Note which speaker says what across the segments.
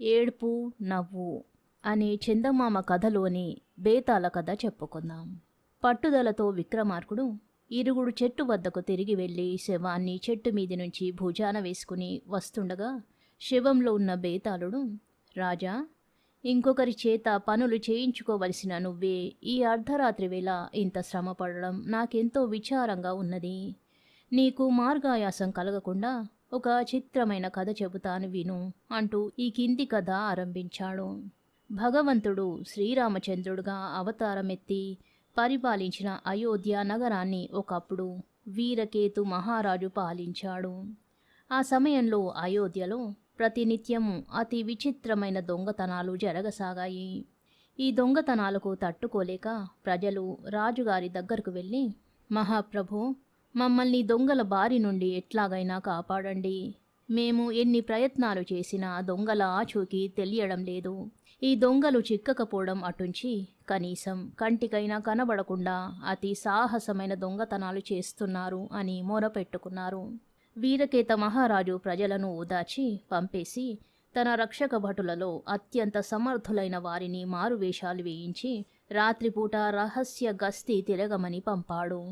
Speaker 1: ఏడుపు నవ్వు అనే చందమామ కథలోని బేతాళ కథ చెప్పుకుందాం. పట్టుదలతో విక్రమార్కుడు ఇరుగుడు చెట్టు వద్దకు తిరిగి వెళ్ళి శవాన్ని చెట్టు మీది నుంచి భుజాన వేసుకుని వస్తుండగా శవంలో ఉన్న బేతాళుడు, రాజా, ఇంకొకరి చేత పనులు చేయించుకోవలసిన నువ్వే ఈ అర్ధరాత్రి వేళ ఇంత శ్రమపడడం నాకెంతో విచారంగా ఉన్నది. నీకు మార్గాయాసం కలగకుండా ఒక చిత్రమైన కథ చెబుతాను విను అంటూ ఈ కింది కథ ఆరంభించాడు. భగవంతుడు శ్రీరామచంద్రుడుగా అవతారమెత్తి పరిపాలించిన అయోధ్య నగరాన్ని ఒకప్పుడు వీరకేతు మహారాజు పాలించాడు. ఆ సమయంలో అయోధ్యలో ప్రతినిత్యము అతి విచిత్రమైన దొంగతనాలు జరగసాగాయి. ఈ దొంగతనాలకు తట్టుకోలేక ప్రజలు రాజుగారి దగ్గరకు వెళ్ళి, మహాప్రభు, మమ్మల్ని దొంగల బారి నుండి ఎట్లాగైనా కాపాడండి. మేము ఎన్ని ప్రయత్నాలు చేసినా దొంగల ఆచూకీ తెలియడం లేదు. ఈ దొంగలు చిక్కకపోవడం అటుంచి కనీసం కంటికైనా కనబడకుండా అతి సాహసమైన దొంగతనాలు చేస్తున్నారు అని మొరపెట్టుకున్నారు. వీరకేత మహారాజు ప్రజలను ఓదార్చి పంపేసి తన రక్షక భటులలో అత్యంత సమర్థులైన వారిని మారువేషాలు వేయించి రాత్రిపూట రహస్య గస్తీ తిరగమని పంపాడు.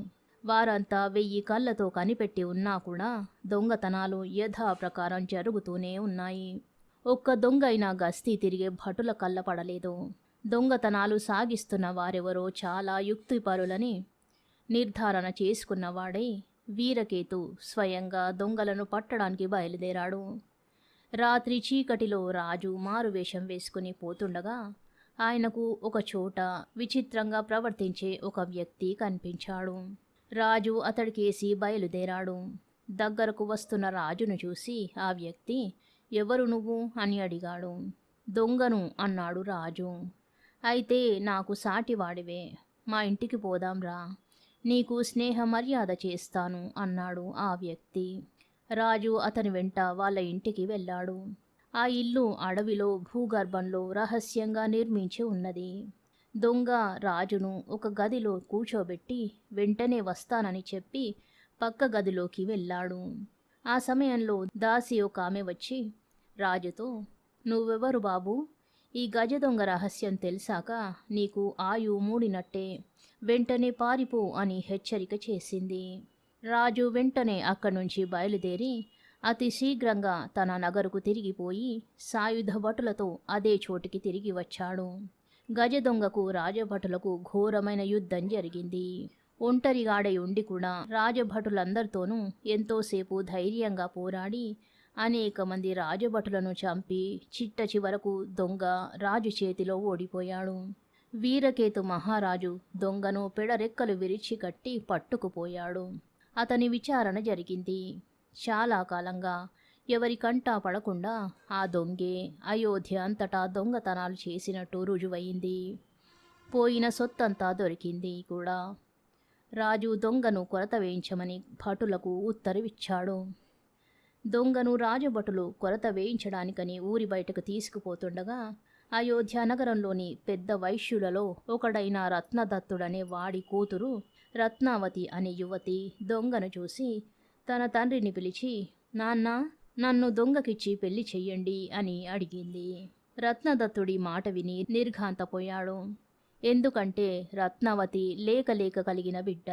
Speaker 1: వారంతా 1000 కళ్ళతో కనిపెట్టి ఉన్నా కూడా దొంగతనాలు యథాప్రకారం జరుగుతూనే ఉన్నాయి. ఒక్క దొంగైనా గస్తీ తిరిగే భటుల కళ్ళ పడలేదు. దొంగతనాలు సాగిస్తున్న వారెవరో చాలా యుక్తిపరులని నిర్ధారణ చేసుకున్నవాడై వీరకేతు స్వయంగా దొంగలను పట్టడానికి బయలుదేరాడు. రాత్రి చీకటిలో రాజు మారువేషం వేసుకుని పోతుండగా ఆయనకు ఒక చోట విచిత్రంగా ప్రవర్తించే ఒక వ్యక్తి కనిపించాడు. రాజు అతడికేసి బయలుదేరాడు. దగ్గరకు వస్తున్న రాజును చూసి ఆ వ్యక్తి, ఎవరు నువ్వు అని అడిగాడు. దొంగను అన్నాడు రాజు. అయితే నాకు సాటివాడివే, మా ఇంటికి పోదాంరా, నీకు స్నేహ మర్యాద చేస్తాను అన్నాడు ఆ వ్యక్తి. రాజు అతని వెంట వాళ్ళ ఇంటికి వెళ్ళాడు. ఆ ఇల్లు అడవిలో భూగర్భంలో రహస్యంగా నిర్మించి ఉన్నది. దొంగ రాజును ఒక గదిలో కూర్చోబెట్టి వెంటనే వస్తానని చెప్పి పక్క గదిలోకి వెళ్ళాడు. ఆ సమయంలో దాసి ఒక ఆమె వచ్చి రాజుతో, నువ్వెవరు బాబు? ఈ గజ దొంగ రహస్యం తెలిసాక నీకు ఆయు మూడినట్టే, వెంటనే పారిపో అని హెచ్చరిక చేసింది. రాజు వెంటనే అక్కడి నుంచి బయలుదేరి అతి శీఘ్రంగా తన నగరుకు తిరిగిపోయి సాయుధ భటులతో అదే చోటికి తిరిగి వచ్చాడు. గజ దొంగకు రాజభటులకు ఘోరమైన యుద్ధం జరిగింది. ఒంటరిగాడై ఉండి కూడా రాజభటులందరితోనూ ఎంతోసేపు ధైర్యంగా పోరాడి అనేక మంది రాజభటులను చంపి చిట్ట చివరకు దొంగ రాజు చేతిలో ఓడిపోయాడు. వీరకేతు మహారాజు దొంగను పెడరెక్కలు విరిచి కట్టి పట్టుకుపోయాడు. అతని విచారణ జరిగింది. చాలా కాలంగా ఎవరి కంటా పడకుండా ఆ దొంగే అయోధ్య అంతటా దొంగతనాలు చేసినట్టు రుజువయింది. పోయిన సొత్తంతా దొరికింది కూడా. రాజు దొంగను కొరత వేయించమని భటులకు ఉత్తర్విచ్చాడు. దొంగను రాజభటులు కొరత వేయించడానికని ఊరి బయటకు తీసుకుపోతుండగా అయోధ్య నగరంలోని పెద్ద వైశ్యులలో ఒకడైన రత్నదత్తుడనే వాడి కూతురు రత్నావతి అనే యువతి దొంగను చూసి తన తండ్రిని పిలిచి, నాన్న, నన్ను దొంగకిచ్చి పెళ్లి చెయ్యండి అని అడిగింది. రత్నదత్తుడి మాట విని నిర్ఘాంతపోయాడు. ఎందుకంటే రత్నావతి లేక కలిగిన బిడ్డ.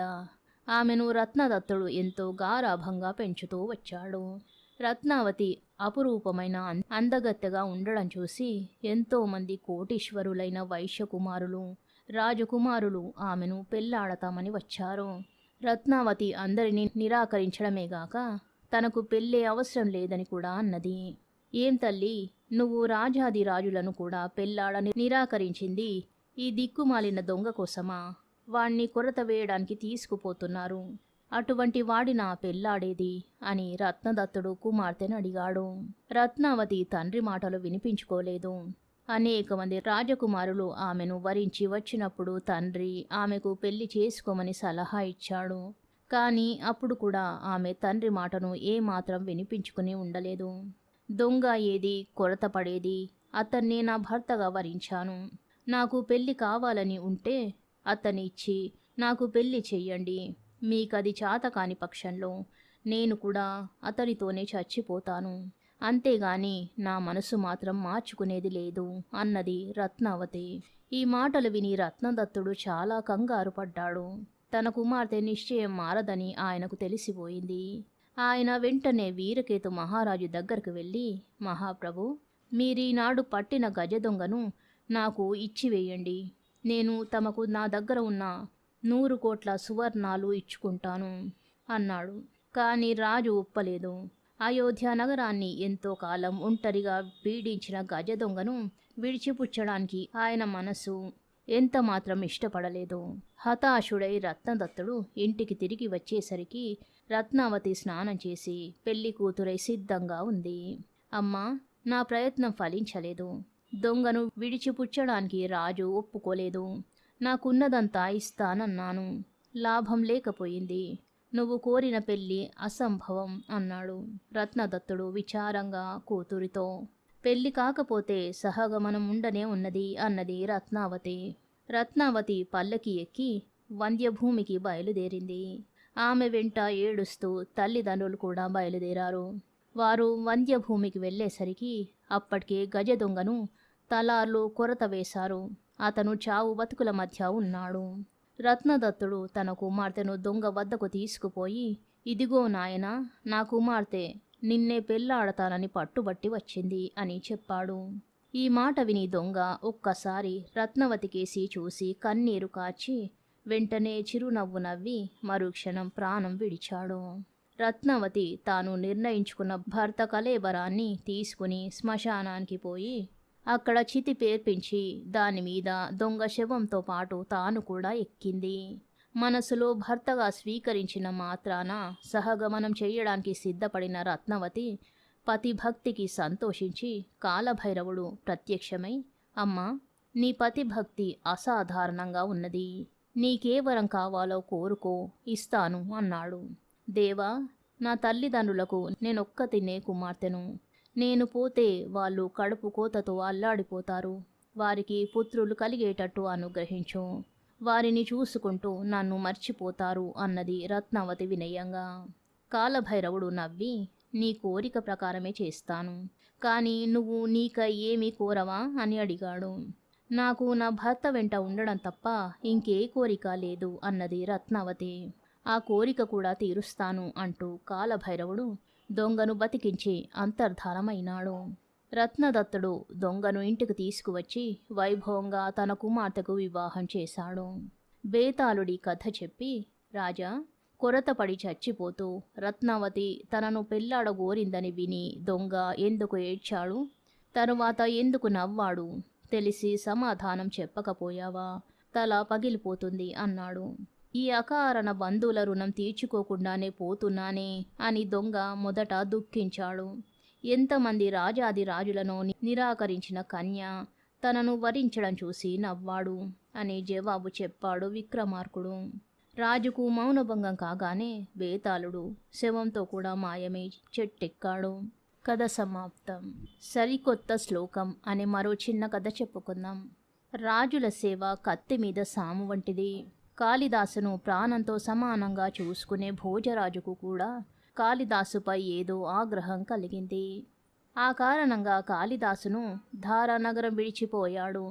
Speaker 1: ఆమెను రత్నదత్తుడు ఎంతో గారాభంగా పెంచుతూ వచ్చాడు. రత్నావతి అపురూపమైన అందగత్తెగా ఉండడం చూసి ఎంతోమంది కోటీశ్వరులైన వైశ్యకుమారులు, రాజకుమారులు ఆమెను పెళ్లాడతామని వచ్చారు. రత్నావతి అందరినీ నిరాకరించడమేగాక తనకు పెళ్ళే అవసరం లేదని కూడా అన్నది. ఏం తల్లి, నువ్వు రాజాదిరాజులను కూడా పెళ్లాడని నిరాకరించింది ఈ దిక్కుమాలిన దొంగ కోసమా? వాణ్ణి కొరత వేయడానికి తీసుకుపోతున్నారు. అటువంటి వాడినా పెళ్లాడేది అని రత్నదత్తుడు కుమార్తెను అడిగాడు. రత్నావతి తండ్రి మాటలు వినిపించుకోలేదు. అనేక మంది రాజకుమారులు ఆమెను వరించి వచ్చినప్పుడు తండ్రి ఆమెకు పెళ్లి చేసుకోమని సలహా ఇచ్చాడు. కానీ అప్పుడు కూడా ఆమె తండ్రి మాటను ఏమాత్రం వినిపించుకుని ఉండలేదు. దొంగ ఏది కొరత పడేది, అతన్నే నా భర్తగా వరించాను. నాకు పెళ్లి కావాలని ఉంటే అతన్ని ఇచ్చి నాకు పెళ్లి చెయ్యండి. మీకది చాతకాని పక్షంలో నేను కూడా అతనితోనే చచ్చిపోతాను అంతేగాని నా మనసు మాత్రం మార్చుకునేది లేదు అన్నది రత్నావతి. ఈ మాటలు విని రత్నదత్తుడు చాలా కంగారు పడ్డాడు. తన కుమార్తె నిశ్చయం మారదని ఆయనకు తెలిసిపోయింది. ఆయన వెంటనే వీరకేతు మహారాజు దగ్గరకు వెళ్ళి, మహాప్రభు, మీరీనాడు పట్టిన గజదొంగను నాకు ఇచ్చివేయండి. నేను తమకు నా దగ్గర ఉన్న 100 కోట్ల సువర్ణాలు ఇచ్చుకుంటాను అన్నాడు. కానీ రాజు ఒప్పలేదు. అయోధ్య నగరాన్ని ఎంతో కాలం ఒంటరిగా పీడించిన గజదొంగను విడిచిపుచ్చడానికి ఆయన మనసు ఎంత మాత్రం ఇష్టపడలేదు. హతాశుడై రత్నదత్తుడు ఇంటికి తిరిగి వచ్చేసరికి రత్నావతి స్నానం చేసి పెళ్లి కూతురై సిద్ధంగా ఉంది. అమ్మా, నా ప్రయత్నం ఫలించలేదు. దొంగను విడిచిపుచ్చడానికి రాజు ఒప్పుకోలేదు. నాకున్నదంతా ఇస్తానన్నాను. లాభం లేకపోయింది. నువ్వు కోరిన పెళ్లి అసంభవం అన్నాడు రత్నదత్తుడు విచారంగా కూతురితో. పెళ్లి కాకపోతే సహగమనం ఉండనే ఉన్నది అన్నది రత్నావతి. రత్నావతి పల్లకి ఎక్కి వంద్యభూమికి బయలుదేరింది. ఆమె వెంట ఏడుస్తూ తల్లిదండ్రులు కూడా బయలుదేరారు. వారు వంద్యభూమికి వెళ్ళేసరికి అప్పటికే గజదొంగను తలార్లు కొరత వేశారు. అతను చావు బతుకుల మధ్య ఉన్నాడు. రత్నదత్తుడు తన కుమార్తెను దొంగ వద్దకు తీసుకుపోయి, ఇదిగో నాయనా, నా కుమార్తె నిన్నే పెళ్లాడతానని పట్టుబట్టి వచ్చింది అని చెప్పాడు. ఈ మాట విని దొంగ ఒక్కసారి రత్నవతికేసి చూసి కన్నీరు కార్చి వెంటనే చిరునవ్వు నవ్వి మరుక్షణం ప్రాణం విడిచాడు. రత్నవతి తాను నిర్ణయించుకున్న భర్త కళేబరాన్ని తీసుకుని శ్మశానానికి పోయి అక్కడ చితి పేర్పించి దానిమీద దొంగ శవంతో పాటు తాను కూడా ఎక్కింది. మనసులో భర్తగా స్వీకరించిన మాత్రాన సహగమనం చేయడానికి సిద్ధపడిన రత్నవతి పతిభక్తికి సంతోషించి కాలభైరవుడు ప్రత్యక్షమై, అమ్మా, నీ పతిభక్తి అసాధారణంగా ఉన్నది. నీకే వరం కావాలో కోరుకో, ఇస్తాను అన్నాడు. దేవా, నా తల్లిదండ్రులకు నేనొక్కతినే కుమార్తెను. నేను పోతే వాళ్ళు కడుపు కోతతో అల్లాడిపోతారు. వారికి పుత్రులు కలిగేటట్టు అనుగ్రహించు. వారిని చూసుకుంటూ నన్ను మర్చిపోతారు అన్నది రత్నావతి వినయంగా. కాలభైరవుడు నవ్వి, నీ కోరిక ప్రకారమే చేస్తాను. కానీ నువ్వు నీకై ఏమీ కోరవా అని అడిగాడు. నాకు నా భర్త వెంట ఉండడం తప్ప ఇంకే కోరిక లేదు అన్నది రత్నావతి. ఆ కోరిక కూడా తీరుస్తాను అంటూ కాలభైరవుడు దొంగను బతికించి అంతర్ధానమైనాడు. రత్నదత్తుడు దొంగను ఇంటికి తీసుకువచ్చి వైభవంగా తన కుమార్తెకు వివాహం చేశాడు. బేతాళుడి కథ చెప్పి, రాజా, కొరతపడి చచ్చిపోతూ రత్నావతి తనను పెళ్లాడగోరిందని విని దొంగ ఎందుకు ఏడ్చాడు, తరువాత ఎందుకు నవ్వాడు, తెలిసి సమాధానం చెప్పకపోయావా, తల పగిలిపోతుంది అన్నాడు. ఈ అకారణ బంధువుల రుణం తీర్చుకోకుండానే పోతున్నానే అని దొంగ మొదట దుఃఖించాడు. ఎంతమంది రాజాది రాజులను నిరాకరించిన కన్య తనను వరించడం చూసి నవ్వాడు అని జవాబు చెప్పాడు విక్రమార్కుడు. రాజుకు మౌనభంగం కాగానే బేతాళుడు శవంతో కూడా మాయమై చెట్టెక్కాడు. కథ సమాప్తం. సరికొత్త శ్లోకం అనే మరో చిన్న కథ చెప్పుకుందాం. రాజుల సేవ కత్తి మీద సాము వంటిది. కాళిదాసును ప్రాణంతో సమానంగా చూసుకునే భోజరాజుకు కూడా కాళిదాసుపై ఏదో ఆగ్రహం కలిగింది. ఆ కారణంగా కాళిదాసును ధారానగరం విడిచిపోయాడు.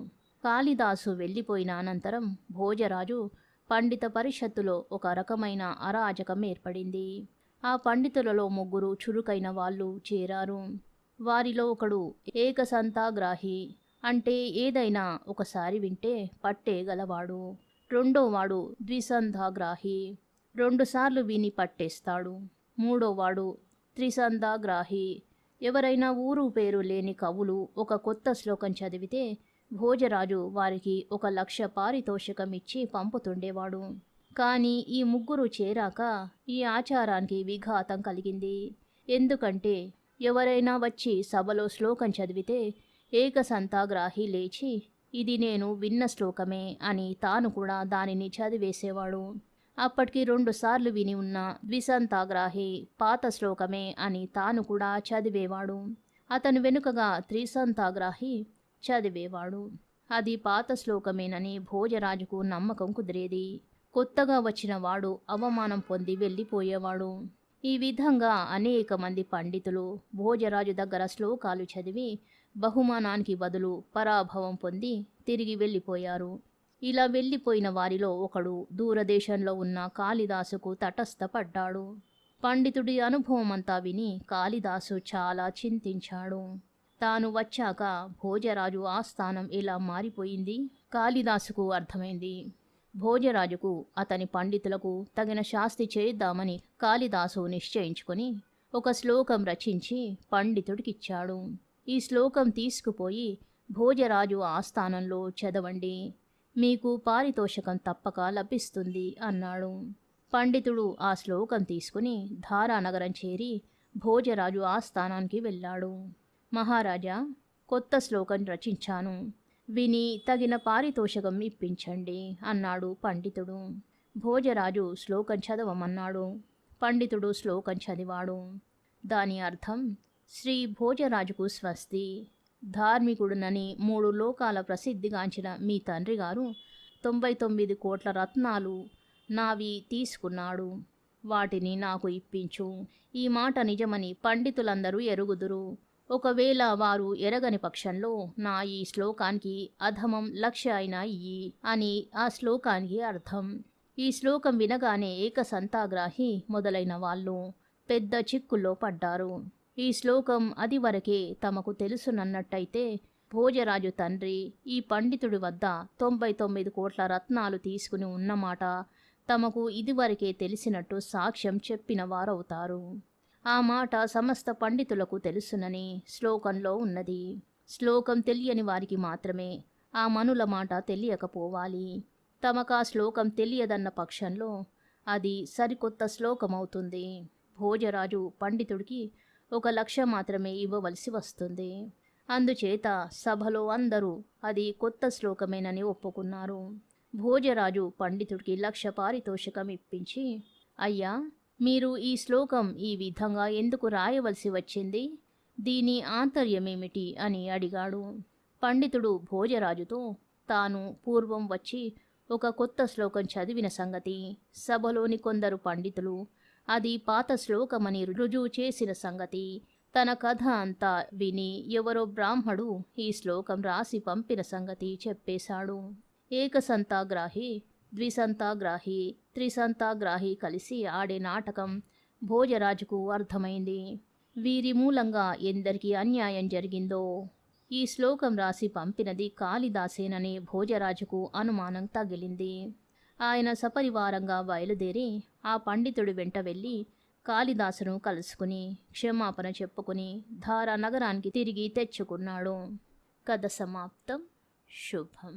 Speaker 1: కాళిదాసు వెళ్ళిపోయిన అనంతరం భోజరాజు పండిత పరిషత్తులో ఒక రకమైన అరాజకం ఏర్పడింది. ఆ పండితులలో 3 చురుకైన వాళ్ళు చేరారు. వారిలో ఒకడు ఏకసంతాగ్రాహి, అంటే ఏదైనా ఒకసారి వింటే పట్టేగలవాడు. రెండోవాడు ద్విసంధాగ్రాహి, 2 సార్లు విని పట్టేస్తాడు. మూడోవాడు త్రిసంధాగ్రాహి, ఎవరైనా ఊరు పేరు లేని కవులు ఒక కొత్త శ్లోకం చదివితే భోజరాజు వారికి 1,00,000 పారితోషికం ఇచ్చి పంపుతుండేవాడు. కానీ ఈ 3 చేరాక ఈ ఆచారానికి విఘాతం కలిగింది. ఎందుకంటే ఎవరైనా వచ్చి సభలో శ్లోకం చదివితే ఏకసంతాగ్రాహి లేచి, ఇది నేను విన్న శ్లోకమే అని తాను కూడా దానిని చదివేసేవాడు. అప్పటికి 2 సార్లు విని ఉన్న ద్విసంతాగ్రాహి పాత శ్లోకమే అని తాను కూడా చదివేవాడు. అతను వెనుకగా త్రిసంతాగ్రాహి చదివేవాడు. అది పాత శ్లోకమేనని భోజరాజుకు నమ్మకం కుదిరేది. కొత్తగా వచ్చిన వాడు అవమానం పొంది వెళ్ళిపోయేవాడు. ఈ విధంగా అనేక మంది పండితులు భోజరాజు దగ్గర శ్లోకాలు చదివి బహుమానానికి బదులు పరాభవం పొంది తిరిగి వెళ్ళిపోయారు. ఇలా వెళ్ళిపోయిన వారిలో ఒకడు దూరదేశంలో ఉన్న కాళిదాసుకు తటస్థపడ్డాడు. పండితుడి అనుభవమంతా విని కాళిదాసు చాలా చింతించాడు. తాను వచ్చాక భోజరాజు ఆస్థానం ఎలా మారిపోయింది కాళిదాసుకు అర్థమైంది. భోజరాజుకు అతని పండితులకు తగిన శాస్తి చేద్దామని కాళిదాసు నిశ్చయించుకొని ఒక శ్లోకం రచించి పండితుడికిచ్చాడు. ఈ శ్లోకం తీసుకుపోయి భోజరాజు ఆస్థానంలో చదవండి, మీకు పారితోషికం తప్పక లభిస్తుంది అన్నాడు. పండితుడు ఆ శ్లోకం తీసుకుని ధారానగరం చేరి భోజరాజు ఆస్థానానికి వెళ్ళాడు. మహారాజా, కొత్త శ్లోకం రచించాను, విని తగిన పారితోషికం ఇప్పించండి అన్నాడు పండితుడు. భోజరాజు శ్లోకం చదవమన్నాడు. పండితుడు శ్లోకం చదివాడు. దాని అర్థం: శ్రీ భోజరాజుకు స్వస్తి. ధార్మికుడునని 3 లోకాల ప్రసిద్ధిగాంచిన మీ తండ్రి గారు 99 కోట్ల రత్నాలు నావి తీసుకున్నాడు. వాటిని నాకు ఇప్పించు. ఈ మాట నిజమని పండితులందరూ ఎరుగుదురు. ఒకవేళ వారు ఎరగని పక్షంలో నా ఈ శ్లోకానికి అధమం 1,00,000 అయినా ఇయ్యి అని ఆ శ్లోకానికి అర్థం. ఈ శ్లోకం వినగానే ఏకసంతాగ్రాహి మొదలైన వాళ్ళు పెద్ద చిక్కుల్లో పడ్డారు. ఈ శ్లోకం అది వరకే తమకు తెలుసునన్నట్టయితే భోజరాజు తండ్రి ఈ పండితుడి వద్ద 99 కోట్ల రత్నాలు తీసుకుని ఉన్నమాట తమకు ఇదివరకే తెలిసినట్టు సాక్ష్యం చెప్పిన వారవుతారు. ఆ మాట సమస్త పండితులకు తెలుసునని శ్లోకంలో ఉన్నది. శ్లోకం తెలియని వారికి మాత్రమే ఆ మనుల మాట తెలియకపోవాలి. తమకా శ్లోకం తెలియదన్న పక్షంలో అది సరికొత్త శ్లోకమవుతుంది. భోజరాజు పండితుడికి 1,00,000 మాత్రమే ఇవ్వవలసి వస్తుంది. అందుచేత సభలో అందరూ అది కొత్త శ్లోకమేనని ఒప్పుకున్నారు. భోజరాజు పండితుడికి 1,00,000 పారితోషికం ఇప్పించి, అయ్యా, మీరు ఈ శ్లోకం ఈ విధంగా ఎందుకు రాయవలసి వచ్చింది? దీని ఆంతర్యమేమిటి అని అడిగాడు. పండితుడు భోజరాజుతో తాను పూర్వం వచ్చి ఒక కొత్త శ్లోకం చదివిన సంగతి, సభలోని కొందరు పండితులు అది పాత శ్లోకమని రుజువు చేసిన సంగతి, తన కథ అంతా విని ఎవరో బ్రాహ్మడు ఈ శ్లోకం రాసి పంపిన సంగతి చెప్పేశాడు. ఏకసంతాగ్రాహి, ద్విసంతాగ్రాహి, త్రిసంతాగ్రాహి కలిసి ఆడే నాటకం భోజరాజుకు అర్థమైంది. వీరి మూలంగా ఎందరికీ అన్యాయం జరిగిందో. ఈ శ్లోకం రాసి పంపినది కాళిదాసేనని భోజరాజుకు అనుమానం తగిలింది. ఆయన సపరివారంగా బయలుదేరి ఆ పండితుడి వెంట వెళ్ళి కాళిదాసును కలుసుకుని క్షమాపణ చెప్పుకుని ధారా నగరానికి తిరిగి తెచ్చుకున్నాడు. కథ సమాప్తం. శుభం.